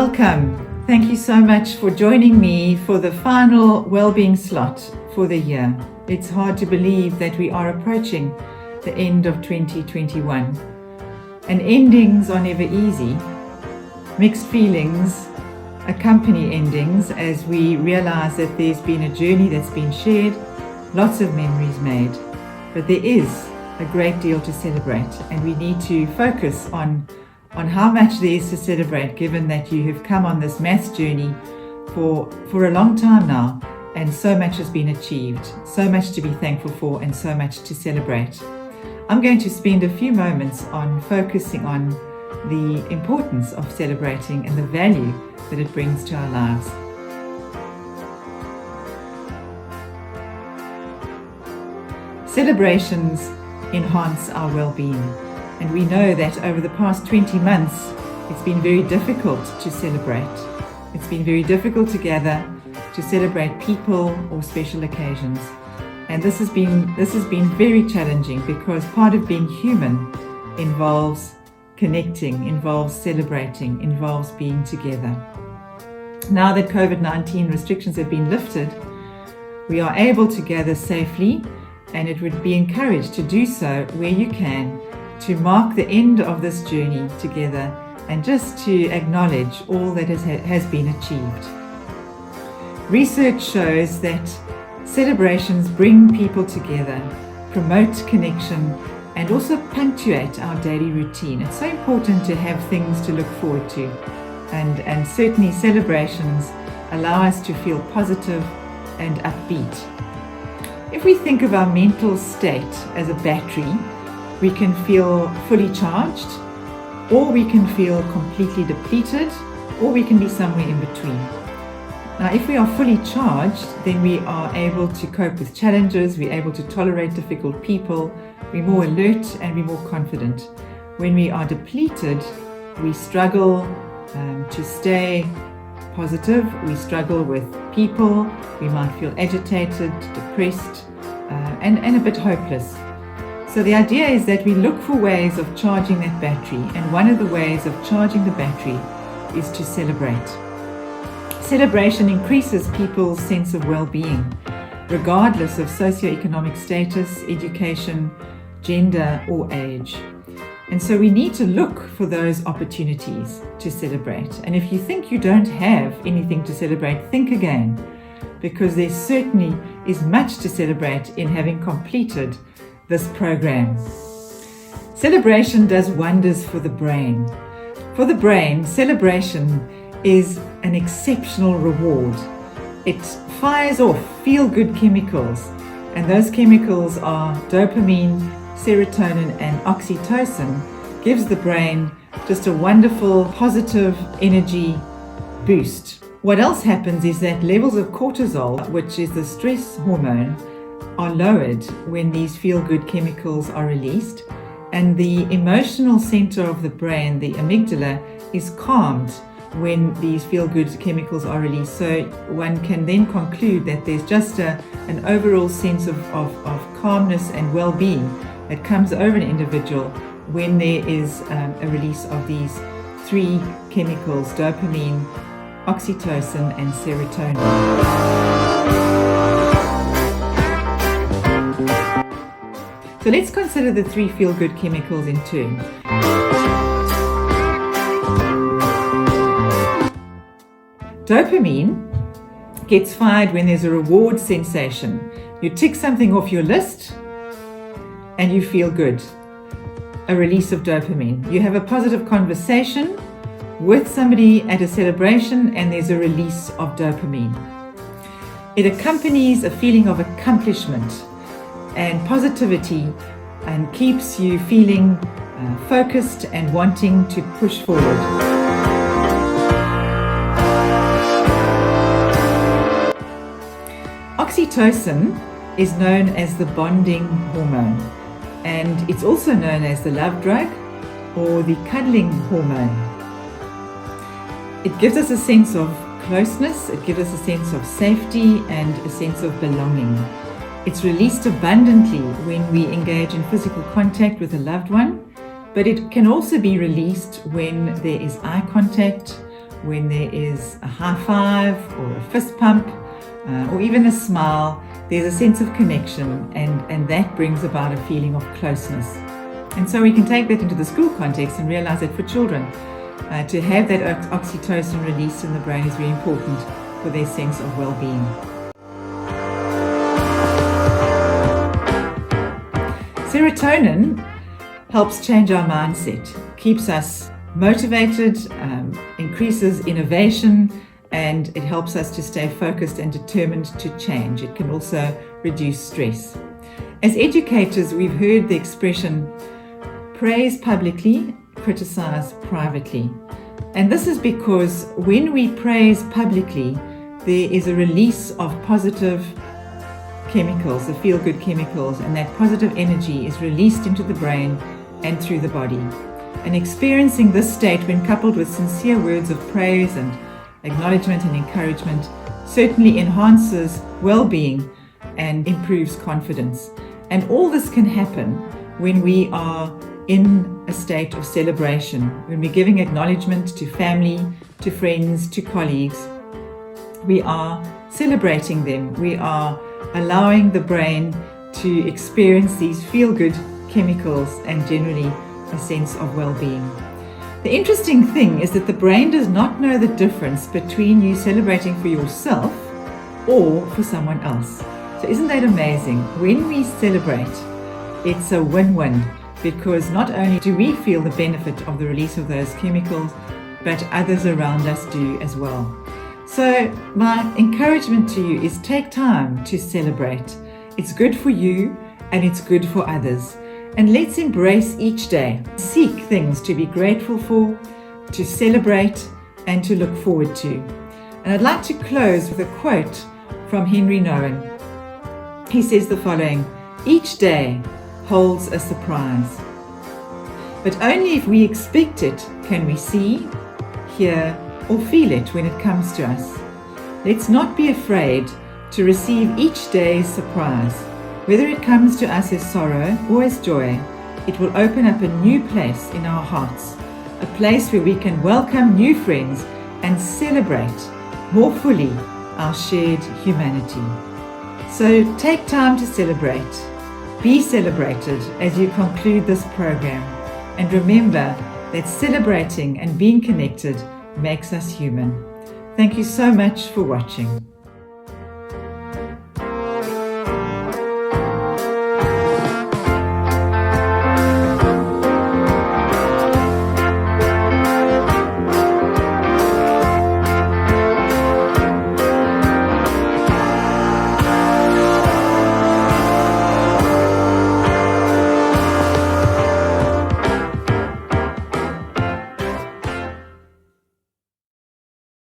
Welcome. Thank you so much for joining me for the final well-being slot for the year. It's hard to believe that we are approaching the end of 2021. And endings are never easy. Mixed feelings accompany endings as we realize that there's been a journey that's been shared, lots of memories made, but there is a great deal to celebrate, and we need to focus on how much there is to celebrate, given that you have come on this maths journey for a long time now, and so much has been achieved, so much to be thankful for, and so much to celebrate. I'm going to spend a few moments on focusing on the importance of celebrating and the value that it brings to our lives. Celebrations enhance our well-being, and we know that over the past 20 months it's been very difficult to celebrate. It's been very difficult to gather, to celebrate people or special occasions, and this has been very challenging, because part of being human involves connecting, involves celebrating, involves being together. Now that COVID-19 restrictions have been lifted, we are able to gather safely, and it would be encouraged to do so where you can, to mark the end of this journey together and just to acknowledge all that has been achieved. Research shows that celebrations bring people together, promote connection, and also punctuate our daily routine. It's so important to have things to look forward to, and certainly celebrations allow us to feel positive and upbeat. If we think of our mental state as a battery, we can feel fully charged, or we can feel completely depleted, or we can be somewhere in between. Now, if we are fully charged, then we are able to cope with challenges, we're able to tolerate difficult people, we're more alert and we're more confident. When we are depleted, we struggle to stay positive, we struggle with people, we might feel agitated, depressed, and a bit hopeless. So the idea is that we look for ways of charging that battery, and one of the ways of charging the battery is to celebrate. Celebration increases people's sense of well-being, regardless of socioeconomic status, education, gender, or age. And so we need to look for those opportunities to celebrate. And if you think you don't have anything to celebrate, think again, because there certainly is much to celebrate in having completed this program. Celebration does wonders for the brain. For the brain, celebration is an exceptional reward. It fires off feel-good chemicals, and those chemicals are dopamine, serotonin, and oxytocin. Gives the brain just a wonderful positive energy boost. What else happens is that levels of cortisol, which is the stress hormone, are lowered when these feel-good chemicals are released, and the emotional center of the brain, the amygdala, is calmed when these feel-good chemicals are released. So one can then conclude that there's just an overall sense of calmness and well-being that comes over an individual when there is a release of these three chemicals: dopamine, oxytocin, and serotonin. So let's consider the three feel-good chemicals in turn. Dopamine gets fired when there's a reward sensation. You tick something off your list and you feel good. A release of dopamine. You have a positive conversation with somebody at a celebration and there's a release of dopamine. It accompanies a feeling of accomplishment and positivity, and keeps you feeling focused and wanting to push forward. Oxytocin is known as the bonding hormone, and it's also known as the love drug or the cuddling hormone. It gives us a sense of closeness, it gives us a sense of safety and a sense of belonging. It's released abundantly when we engage in physical contact with a loved one, but it can also be released when there is eye contact, when there is a high five or a fist pump or even a smile, there's a sense of connection, and that brings about a feeling of closeness. And so we can take that into the school context and realize that for children, to have that oxytocin released in the brain is very important for their sense of well-being. Serotonin helps change our mindset, keeps us motivated, increases innovation, and it helps us to stay focused and determined to change. It can also reduce stress. As educators, we've heard the expression, praise publicly, criticize privately. And this is because when we praise publicly, there is a release of positive chemicals, the feel-good chemicals, and that positive energy is released into the brain and through the body. And experiencing this state, when coupled with sincere words of praise and acknowledgement and encouragement, certainly enhances well-being and improves confidence. And all this can happen when we are in a state of celebration, when we're giving acknowledgement to family, to friends, to colleagues. We are celebrating them. We are allowing the brain to experience these feel-good chemicals and generally a sense of well-being. The interesting thing is that the brain does not know the difference between you celebrating for yourself or for someone else. So isn't that amazing? When we celebrate, it's a win-win, because not only do we feel the benefit of the release of those chemicals, but others around us do as well. So my encouragement to you is take time to celebrate. It's good for you and it's good for others. And let's embrace each day. Seek things to be grateful for, to celebrate, and to look forward to. And I'd like to close with a quote from Henry Nouwen. He says the following, "Each day holds a surprise, but only if we expect it can we see, hear, or feel it when it comes to us. Let's not be afraid to receive each day's surprise. Whether it comes to us as sorrow or as joy, it will open up a new place in our hearts, a place where we can welcome new friends and celebrate more fully our shared humanity." So take time to celebrate. Be celebrated as you conclude this program. And remember that celebrating and being connected makes us human. Thank you so much for watching.